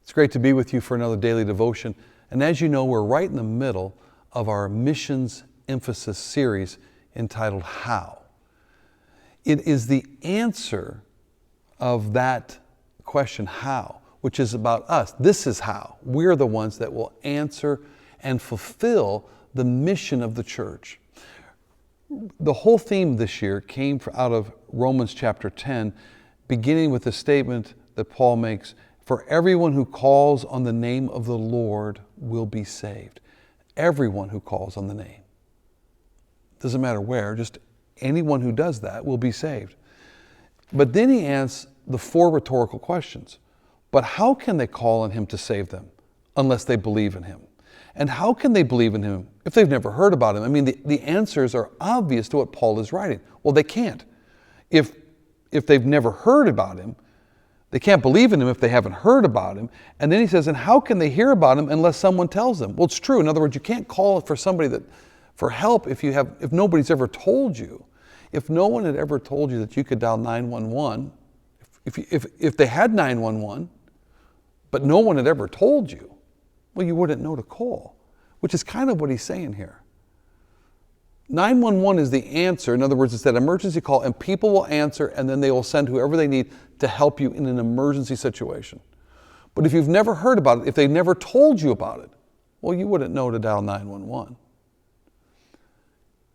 It's great to be with you for another daily devotion. And as you know, we're right in the middle of our missions emphasis series entitled How. It is the answer of that question, how, which is about us. This is how. We're the ones that will answer and fulfill the mission of the church. The whole theme this year came out of Romans chapter 10, beginning with the statement that Paul makes, "For everyone who calls on the name of the Lord will be saved." Everyone who calls on the name. Doesn't matter where, just anyone who does that will be saved. But then he asks the four rhetorical questions. But how can they call on him to save them unless they believe in him? And how can they believe in him if they've never heard about him? I mean, the answers are obvious to what Paul is writing. Well, they can't. If they've never heard about him, they can't believe in him if they haven't heard about him. And then he says, and how can they hear about him unless someone tells them? Well, it's true. In other words, you can't call for somebody for help if nobody's ever told you. If no one had ever told you that you could dial 911, if they had 911, but no one had ever told you, well, you wouldn't know to call, which is kind of what he's saying here. 911 is the answer. In other words, it's that emergency call, and people will answer, and then they will send whoever they need to help you in an emergency situation. But if you've never heard about it, if they never told you about it, well, you wouldn't know to dial 911.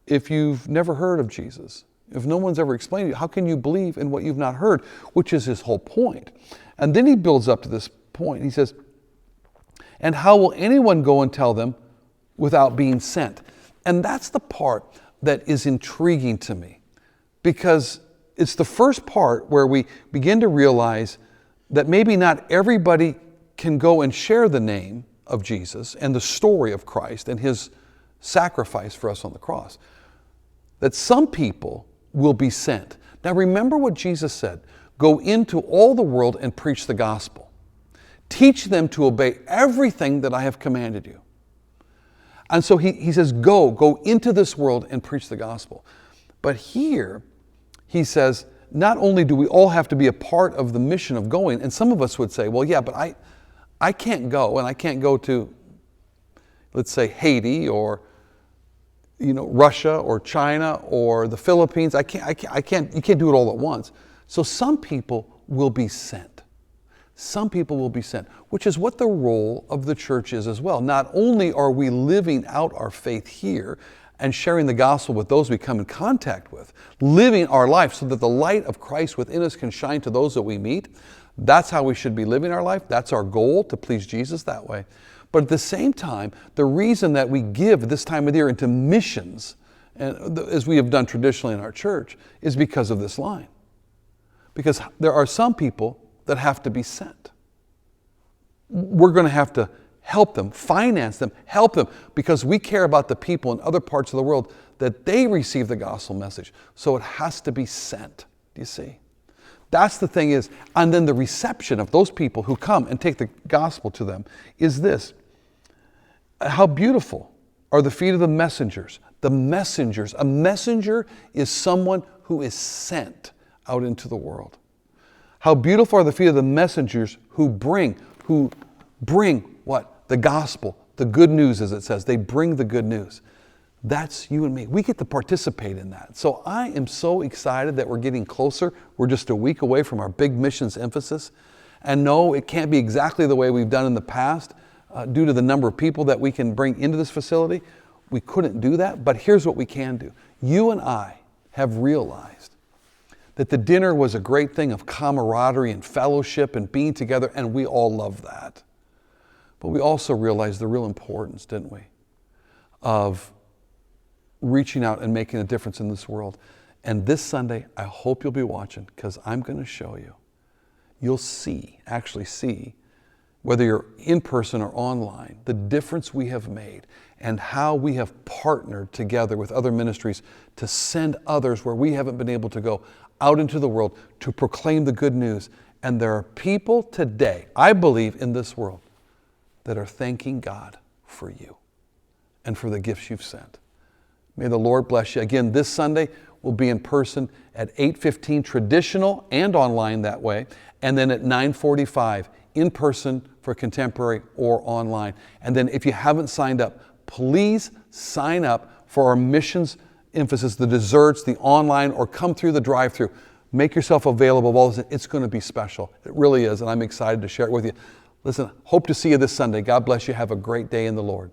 If you've never heard of Jesus, if no one's ever explained to you, how can you believe in what you've not heard? Which is his whole point. And then he builds up to this point. He says, and how will anyone go and tell them without being sent? And that's the part that is intriguing to me, because it's the first part where we begin to realize that maybe not everybody can go and share the name of Jesus and the story of Christ and his sacrifice for us on the cross. That some people will be sent. Now remember what Jesus said, go into all the world and preach the gospel. Teach them to obey everything that I have commanded you. And so he says, go into this world and preach the gospel. But here, he says, not only do we all have to be a part of the mission of going, and some of us would say, well, yeah, but I can't go, and I can't go to, let's say, Haiti or Russia or China or the Philippines. You can't do it all at once. So some people will be sent. Some people will be sent, which is what the role of the church is as well. Not only are we living out our faith here and sharing the gospel with those we come in contact with, living our life so that the light of Christ within us can shine to those that we meet. That's how we should be living our life. That's our goal, to please Jesus that way. But at the same time, the reason that we give this time of the year into missions, and as we have done traditionally in our church, is because of this line. Because there are some people that have to be sent. We're going to have to help them, finance them, help them, because we care about the people in other parts of the world that they receive the gospel message. So it has to be sent. Do you see? That's the thing is, and then the reception of those people who come and take the gospel to them is this. How beautiful are the feet of the messengers. The messengers. A messenger is someone who is sent out into the world. How beautiful are the feet of the messengers who bring what? The gospel, the good news, as it says. They bring the good news. That's you and me. We get to participate in that. So I am so excited that we're getting closer. We're just a week away from our big missions emphasis. And no, it can't be exactly the way we've done in the past due to the number of people that we can bring into this facility. We couldn't do that, but here's what we can do. You and I have realized that the dinner was a great thing of camaraderie and fellowship and being together, and we all love that. But we also realized the real importance, didn't we, of reaching out and making a difference in this world. And this Sunday, I hope you'll be watching, because I'm going to show you. You'll actually see, whether you're in person or online, the difference we have made and how we have partnered together with other ministries to send others where we haven't been able to go out into the world to proclaim the good news. And there are people today, I believe, in this world that are thanking God for you and for the gifts you've sent. May the Lord bless you. Again, this Sunday we'll be in person at 8:15 traditional and online that way, and then at 9:45 in person for contemporary or online. And then if you haven't signed up, please sign up for our missions emphasis, the desserts, the online, or come through the drive-thru. Make yourself available. All this. It's going to be special. It really is, and I'm excited to share it with you. Listen, hope to see you this Sunday. God bless you. Have a great day in the Lord.